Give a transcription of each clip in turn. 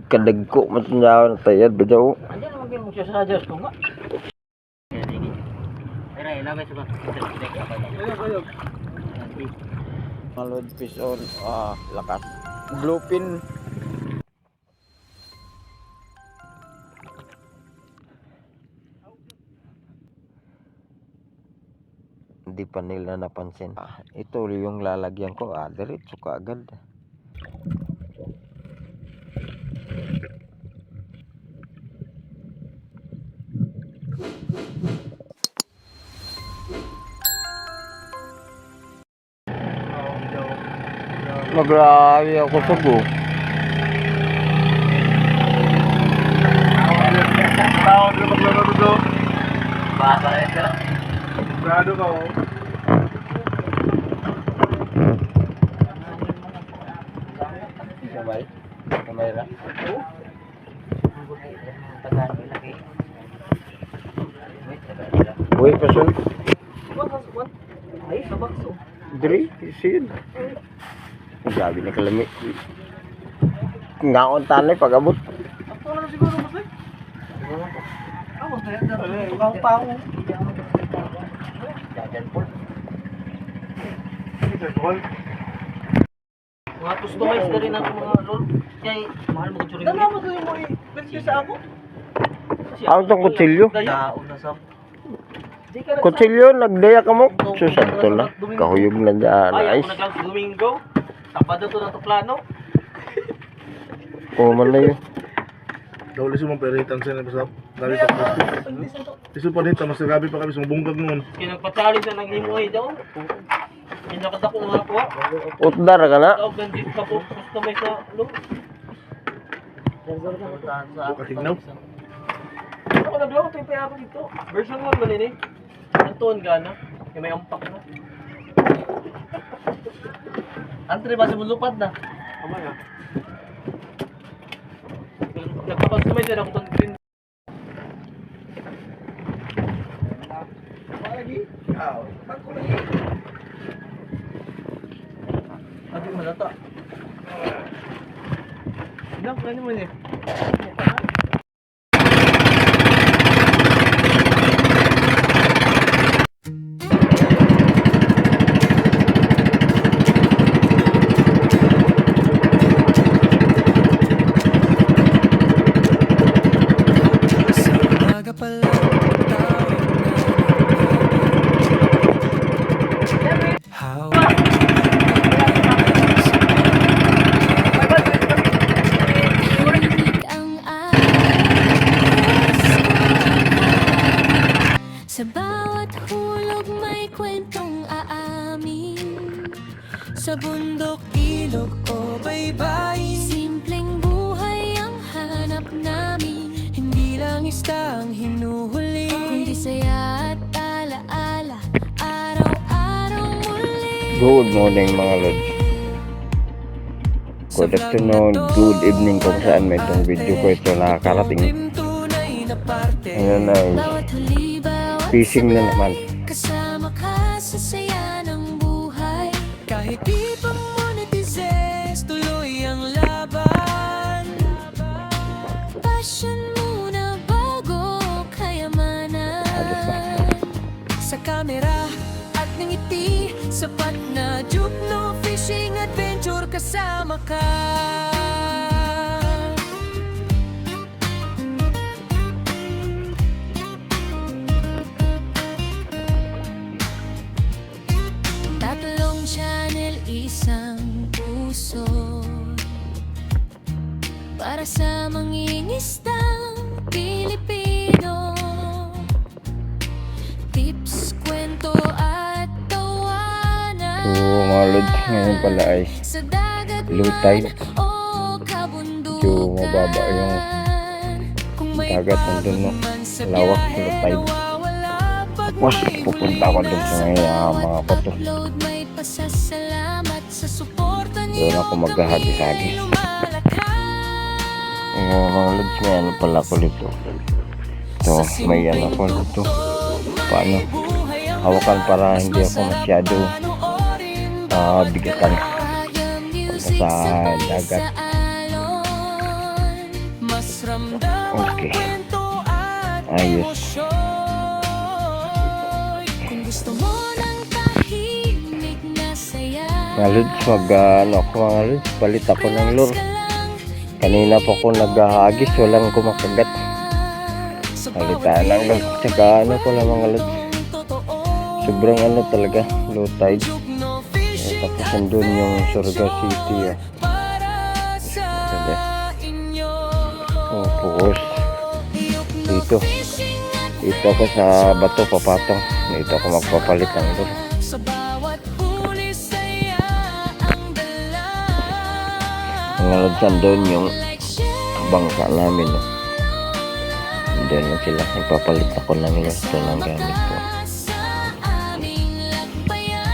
kadagko matunyaw na tayad ba daw? Andiyan naman kayo magsasadyas ko nga. Pero ilagay sa Malod fish on, lakas. Bluefin. Hindi pa nila napansin. Ito yung lalagyan ko. Diretso ka agad. Magrabi ako sa go. Tawag na maglaro dito. basa rin ka. Grado ka oh. Kamay? Kamay ra? Uy, pasun. Ay, sa bakso. Diri, isin. Grabe na kalami. Ngaon tanay pag-abot. Ako na siguro mo sa'yo. Ako sa'yo. Ang pao. Jajan po. Mga customize na rin ang mga lol. Kaya mahal mo kutsuri. Dala mo sa'yo mo i-versi sa ako. Ako itong kutsilyo. Daon na sa... Kutsilyo, nagdaya ka mo. Susakto lang. Kahuyog na dyan. Ay, Nice. ako naglang Domingo. Sabado to na to plano. Kuman na yun. Daw liso mong peritan siya na basap. Dali sa po. Liso pa dito, mas nagabi pa kami sa bungkag noon. Kinagpa-challenge na nag-imuhay daw. Kinakadako nga po. Utdar ka na. Daw, gandit ka po. Customize na look. Katignaw. Ako na daw, ito yung payabang dito. Version 1 ba nini? Ang tuon gana. Yung may ampak na. Antre ba sa mulupad na? Tama na. Nagpa-customize na ako itong green. Ate malata. Ilang kanya mo niya? Sa bawat hulog may kwentong aamin. Sa bundok, ilog o baybayin, simpleng buhay ang hanap namin. Hindi lang isda ang hinuhuli, kundi saya at alaala, araw-araw muli. Good morning mga lods. Good afternoon, good evening kung saan may itong video ko ito nakakarating. Ayan ay fishing na naman. Kasama ka sa saya ng buhay. Kahit di pa monetizes, tuloy ang laban. Passion muna bago kayamanan. Sa kamera at ngiti, sapat na Jupno fishing adventure kasama ka. Tatlong channel, isang puso, para sa mangingistang Pilipino. Tips, kwento at tawanan. So mga lods, ngayon pala ay Sa dagat low tide. o kabundukan. Medyo mababa yung dagat, nandun no, lawak sa low tide. Tapos pupunta ako dun sa mga pato. Doon ako maghahagi-hagi. Mga lods, may ano pala ko dito. Ito, may ano ko dito. Paano hawakan para hindi ako masyado bigatan sa dagat. Okay. Ayos. Kung gusto mo ng tahimik na saya, Mga lods, ano ako mga lods, palit ako ng lure. Kanina po ako naghahagis, walang kumakagat. Palitan ng lods, tsaka ano po lang mga lods. Sobrang ano talaga, low tide. Tapos andun yung Surigao City. Tapos dito ako sa bato papatong. Dito ako magpapalit ng lure. sa bawat huli saya ang dala. Mga lods, andun yung bangka namin. Andun lang sila, nagpapalit ako ng lure. Ito ng gamit ko. Sa aming lakbayan,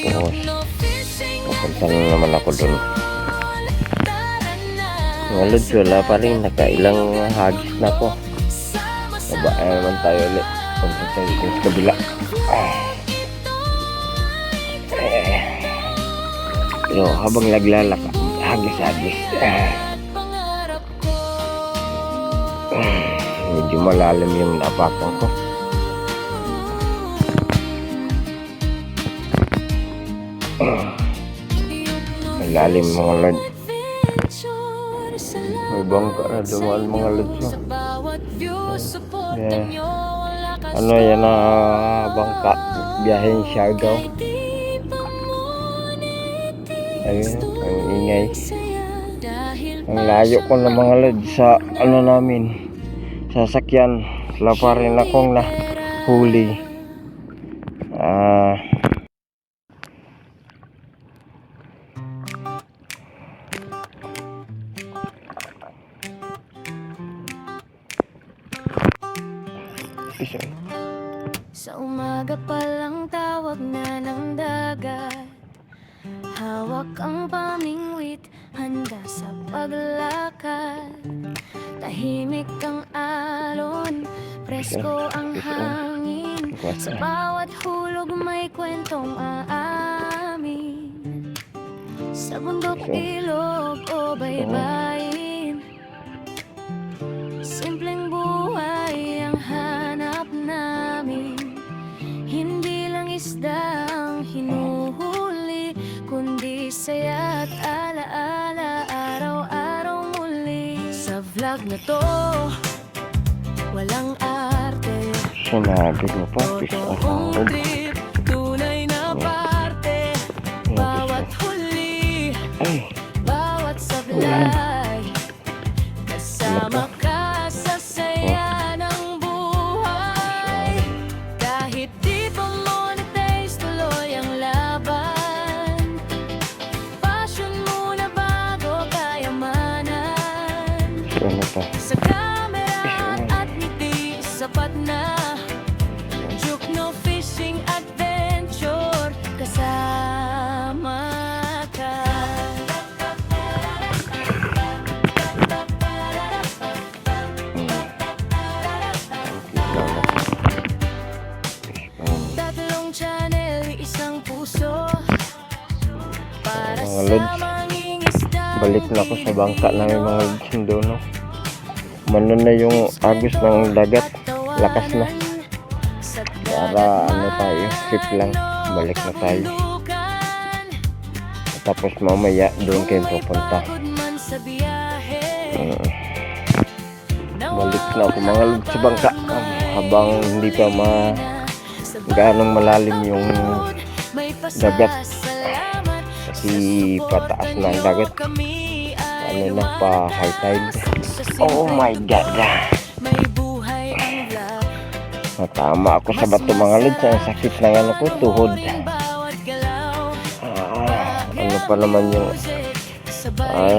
Tapos no fishing pupunta na naman ako dun. tara na. Mga lods, wala pa rin, nakailang hagis na ko. Babaan naman tayo ulit. Punta tayo dito sa kabila. Pero habang naglalaka, hagis-hagis. Pangarap ko, Medyo malalim yung napakang ko. Malalim mga lods. adventure sa May bangka na dumaan mga lods. sa bawat view, support Yeah. nyo, lakas Ano yan na bangka? Biyahin Siargao. di pa muna Ayun, ang ingay. saya. Dahil Ang layo ko ng mga lods sa ano namin, sasakyan. Wala pa rin akong nahuli. sa umaga pa lang tawag na ng dagat, hawak ang pamingwit, handa sa paglakad. Tahimik ang alon, presko ang hangin, sa bawat hulog may kwentong aamin. Sa bundok, ilog o baybayin, simpleng buhay ang hanap namin. Hindi lang isda ang hinuhuli, kundi saya at alaala, araw-araw muli. Sa vlog na to, walang arte, Sinabi mo pa, fish on totoong hold. trip, tunay na parte. Bawat huli, Ay, bawat sablay, kasama ka sa saya ng buhay. Kahit di pa monetize, tuloy ang laban. Passion muna bago kayamanan. ano pa? Sa camera at ngiti, sapat na. Juke no fishing adventure, kasama ka. Tatlong channel, isang puso, para Mga sa lods, mangingisda. balik na ako sa bangka namin mga lods. Doon, no? Mano na yung agos ng dagat. Lakas na. Para ano tayo, ship lang. Balik na tayo. Tapos mamaya doon kayo pupunta. Balik na ako mga lods sa bangka. Habang hindi pa ganong malalim yung dagat. Kasi pataas na ang dagat. Ano na pa, high tide. Oh my God! May buhay ang vlog. Natama ako sa bato mga lods. Ang sakit ng ano ko, tuhod. Bawat galaw, Ano pa naman yung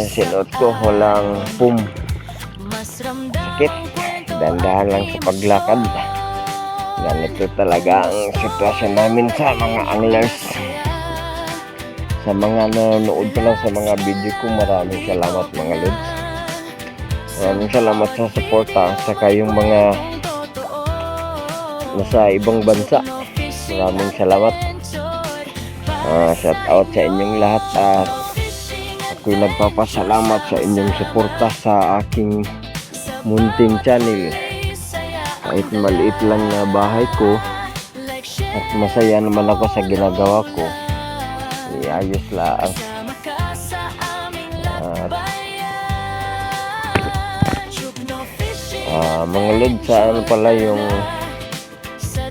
sinuot ko, walang pum. mas ramdam Sakit. Dandahan lang sa paglakad. Ganito talaga ang sitwasyon namin sa mga anglers. Sa mga nanonood pa lang sa mga video ko, maraming salamat mga lods. Maraming salamat sa suporta, saka yung mga nasa ibang bansa. Maraming salamat. Shout out sa inyong lahat at ako'y nagpapasalamat sa inyong suporta sa aking munting channel. Kahit maliit lang na bahay ko at masaya naman ako sa ginagawa ko, iayos lang. At mga lod, sa ano pala yung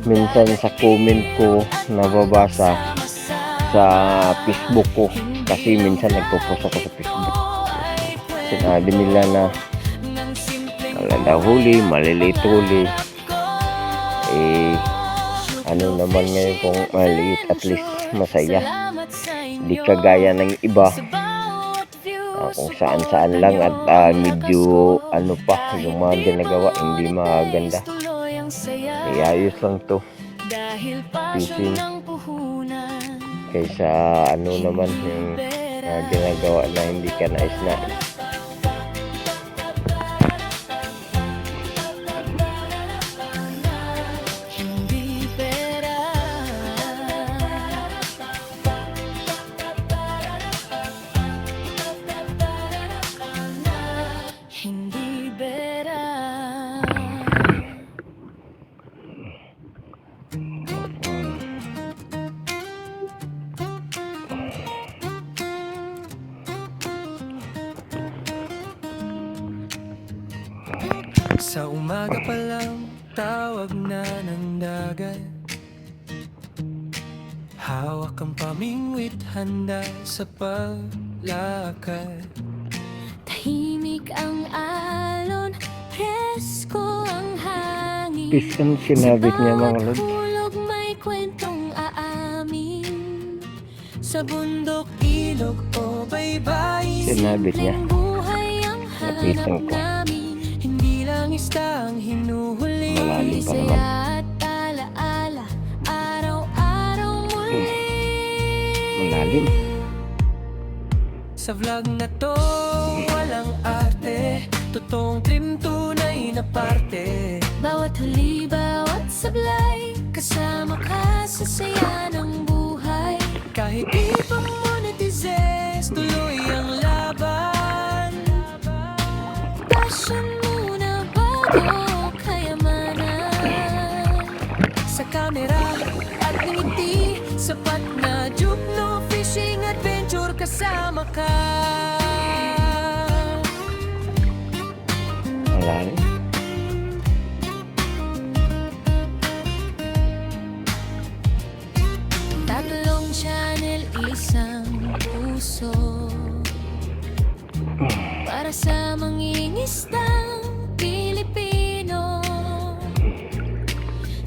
minsan sa comment ko nababasa sa Facebook ko, kasi minsan nagpo-post ako sa Facebook. Sinabi nila na malala huli, maliliit huli. Ano naman ngayon kung maliit, at least masaya. Di kagaya ng iba kung saan-saan lang at medyo ano pa yung mga ginagawa hindi maganda. Iayos lang to. Pisin. Kaysa ano naman yung ginagawa na hindi ka nais-nais. Sa umaga pa lang, tawag na ng dagat. Hawak ang pamingwit, handa sa paglakad. Tahimik ang alon, presko ang hangin. Piskan sinabit niya mga lod. Hulog may kwentong aamin. Sa bundok, ilog o baybayin. Sinabit niya. Buhay ang Napitan hanap ko. namin. Hindi lang istang hinuhuli. Malalim pa naman. Saya at alaala, araw-araw muli. Malalim. Sa vlog na to, walang arte. Totoong trim, tunay na parte. Bawat huli, bawat sablay. Kasama ka sa saya ng buhay. Kahit di pa monetizes, tuloy ang laban. Passion muna bago kayamanan. Sa kamera at ngiti, sapat na Jupno Fishing Adventure, kasama ka. Malalim. Tatlong channel, isang puso. Para sa mangingistang Pilipino.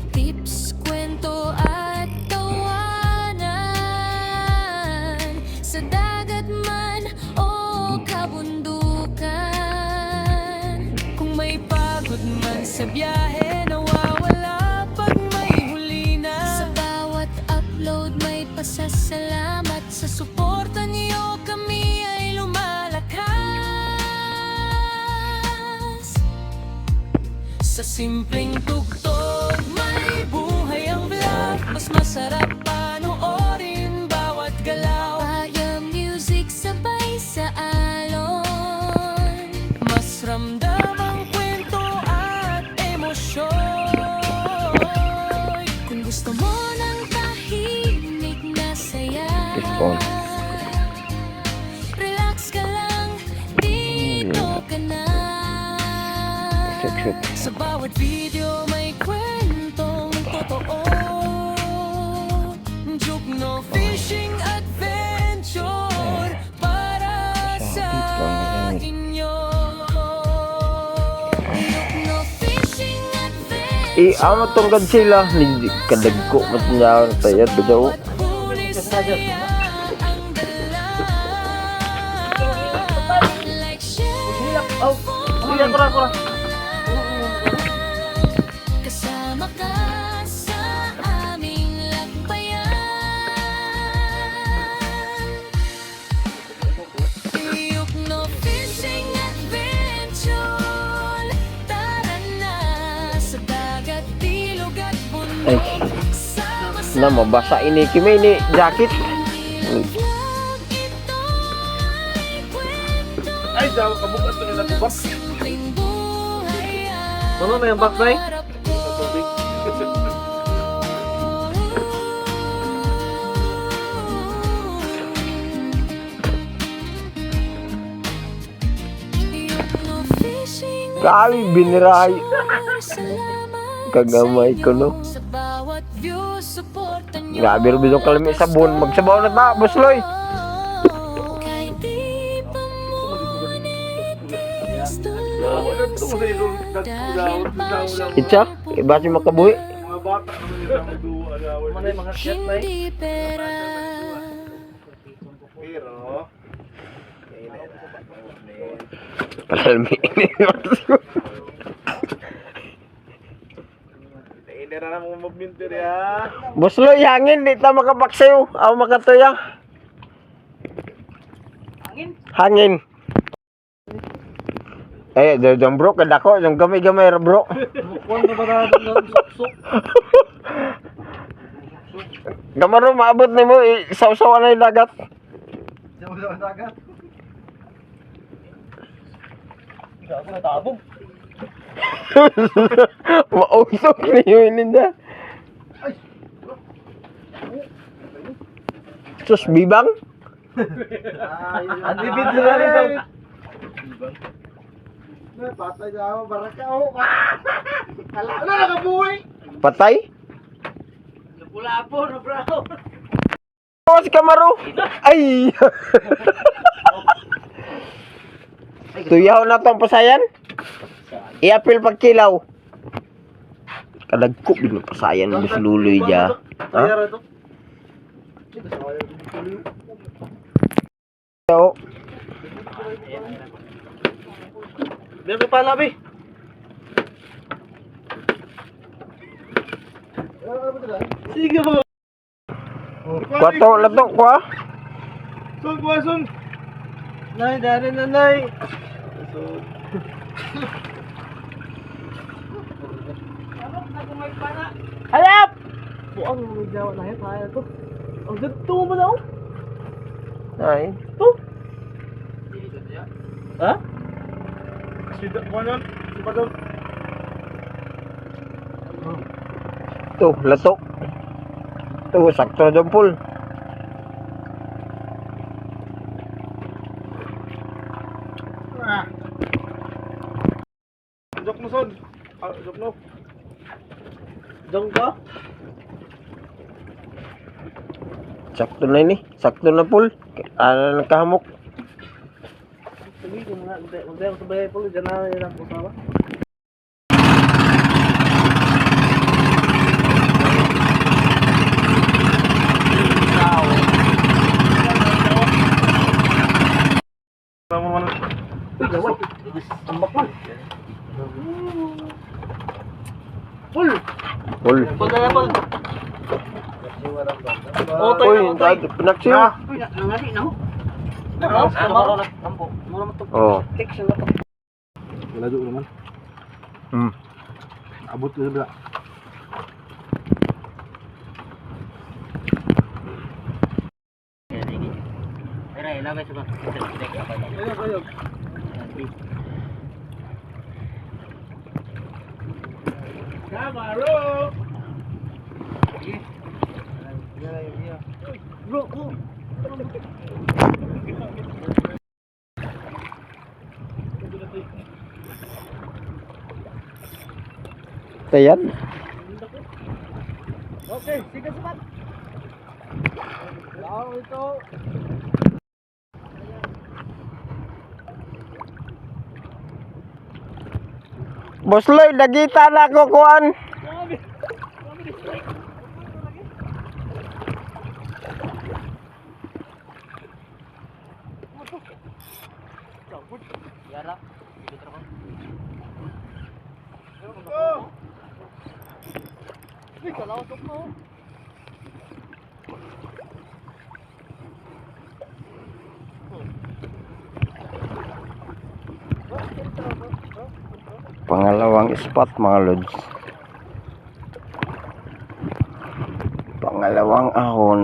Tips, kwento at tawanan. Sa dagat man o kabundukan. Kung may pagod man sa biyahe, nawawala pag may huli na. Sa bawat upload may pasasalamat. Sa suporta niyo kami ay lumalakas. Sa simpleng tugtog may buhay ang vlog. Mas masarap panoorin bawat galaw. Paya music sabay sa alon. Mas ramdam ang kwento at emosyon. Kung gusto mo ng tahimik na saya, Piston. relax ka lang, dito ka na. Shoot. Sa bawat video may kwentong totoo. Jupno Fishing Adventure para sa inyo. Jupno Fishing Adventure. Amo tong Godzilla ni kadagko matnyaw tayat bidaw. Bawat huli saya ang dala. Like share, Kura. kasama ka sa aming lakbayan. Jupno Fishing Adventure. Tara na sa dagat, ilog at bundok. Ay, na mabasa ini kimi ni jacket. Vlog ito ay Ay, daw, kabukas na nila tubak. Simpleng buhay ang Ano na yung back, Bray? harap ko. Yung fishing Kami biniray. salamat Kagamay ko no. sa bawat view, suporta niyo. Grabe rin bitong kalami sa buwan. Magsabaw na ta, Busloy. Kahit di pa ngunit gusto Ito mo sa ilong daw. Itsa, iba si makabuhi. Mga bata naman nila ang duwa. Ano yung mga shit, Bray? hindi pera. Pero, Palalmi. hindi na naman mag-minter ya. Busloy, hangin. Di ta makapaksayo. Ako makatuya. Hangin? Eh, dyan bro, kadako. Yung gamay-gamay ra bro. Mukuan na ba na ng suksok? Gamaro, maabot ni mo. Isaw-sawa na yung dagat. Diyan mo sa dagat. Hindi ako natabog. Mausok niyo ininda. Sus, bibang? Ang bibid na rin daw. Patay na ako, baraka ako. Kala na nakabuhay. Patay? Pula po, no bro. Oh, si Kamaro. Ay! Tuyaw na tong pasayan. I-apil pag kilaw. Kadagko biglang pasayan mo si Luloy dya. Ha? Kaya ito. So, Meron pa pala, Bi. Sige mo. kwato lato kwa. Son, kuwason. Nay, dari na, nay. Halap! Buang mo jawa na yan, kaya to. Ang ganito mo daw. Ay, To. Ha? Sida, kuwanon. Sipa doon. to, lato. To, sakto na doon pul. Jok mo, son. Jok mo. Dong ka? Sakto na ini. Sakto na pul. Ano nakahamok. Sige, kung mga, hindi ako sabay po, dyan na yan ang usawa. Tama mo na. Uy, gaway. Ang bakul. Pul! Pul. Pul na pul. Oh, tayo Uy, na, tayo. pinaksiyo. Uy, nangali na ho. Namaro na. Nampo. Mura mo to. Oh. Text na to. Wala doon naman. Hmm. Abot na ba? Pero ilagay sa ba? Kamaro! Bro, oh. Tayan. Okay, sige sapat. Lao ito. Busloy, nagita na ako kuan. Yara. Uy, kalawasok mo. Pangalawang spot mga lods. Pangalawang ahon.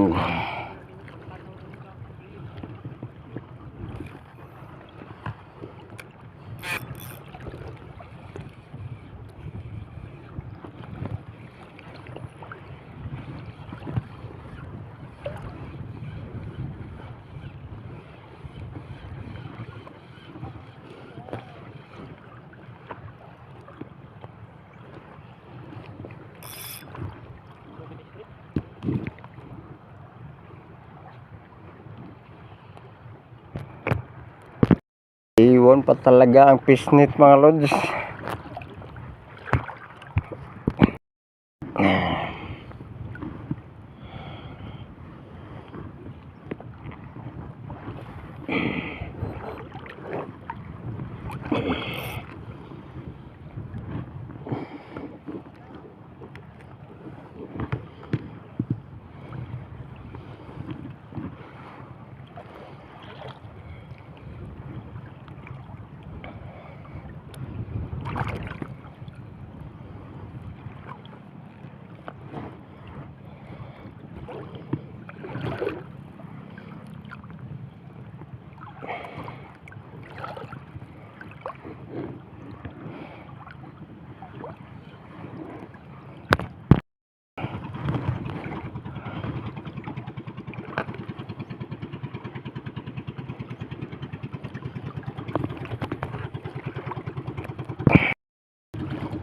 Doon pa talaga ang pisnit mga lods.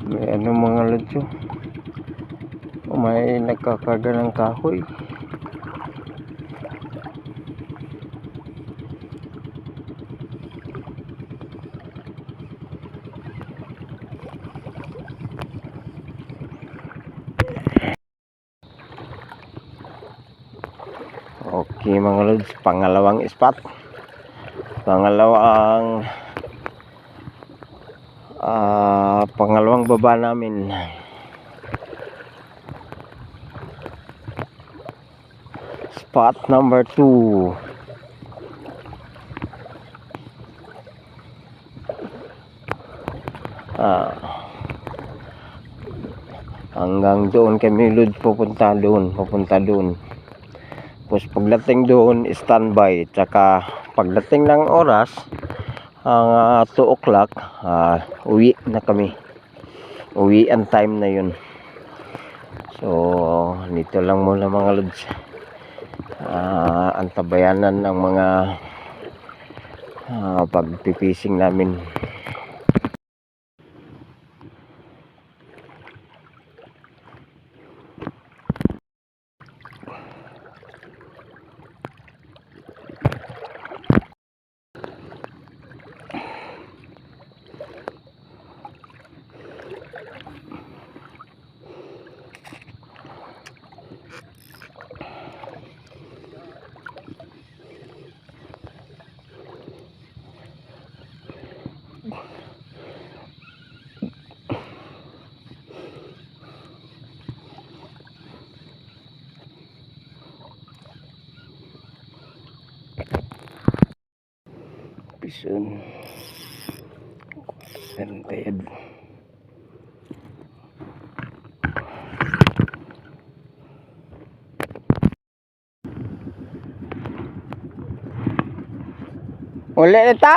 May ano mga lods oh. May nagkakaga ng kahoy. Okay mga lods, pangalawang spot. Pangalawang baba namin. Spot number 2. Hanggang doon kami lods pupunta doon. Tapos pagdating doon, standby. Tsaka pagdating ng oras, ang 2 o'clock, uwi na kami. Uwi ang time na yun. So, dito lang muna mga lods. Ang tabayanan ng mga pagpipising namin. Pison santed. Ulit ita?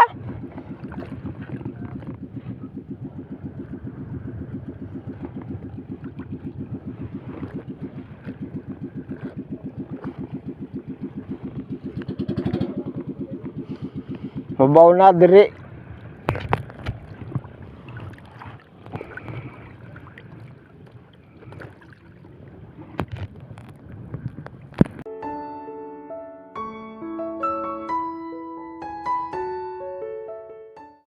Mabaw na diri.